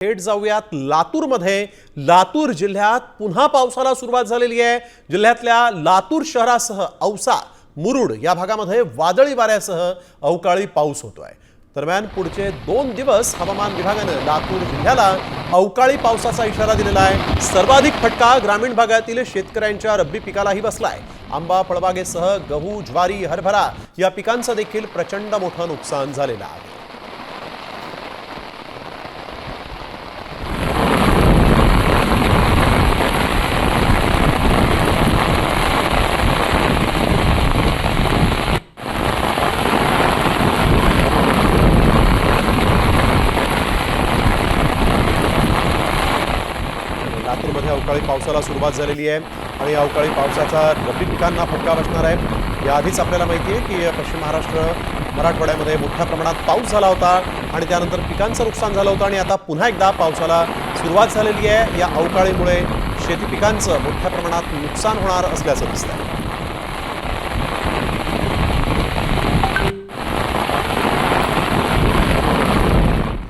थेट जाऊयात लातूरमध्ये। लातूर जिल्ह्यात पुन्हा पावसाला सुरुवात झालेली आहे। जिल्ह्यातल्या लातूर शहरासह औसा, मुरुड या भागामध्ये वादळी वाऱ्यासह अवकाळी पाऊस होतोय। दरम्यान पुढचे 2 दिवस हवामान विभागाने लातूर जिल्ह्याला अवकाळी पावसाचा इशारा दिलेला आहे। सर्वाधिक फटका ग्रामीण भागातील शेतकऱ्यांच्या रब्बी पिकालाही बसलाय। आंबा, फळबागेसह गहू, ज्वारी, हरभरा या पिकांचं देखील प्रचंड मोठं नुकसान झालेलं आहे। लातूरमध्ये अवकाळी पावसाला सुरुवात झालेली आहे आणि अवकाळी पावसाचा रब्बी पिकांना फटका बसणार आहे। याआधीच आपल्याला माहिती आहे की पश्चिम महाराष्ट्र, मराठवाड्यामध्ये मोठ्या प्रमाणात पाऊस झाला होता आणि त्यानंतर पिकांचं नुकसान झालं होतं आणि आता पुन्हा एकदा पावसाला सुरुवात झालेली आहे। या अवकाळीमुळे शेती पिकांचं मोठ्या प्रमाणात नुकसान होणार असल्याचं दिसतंय।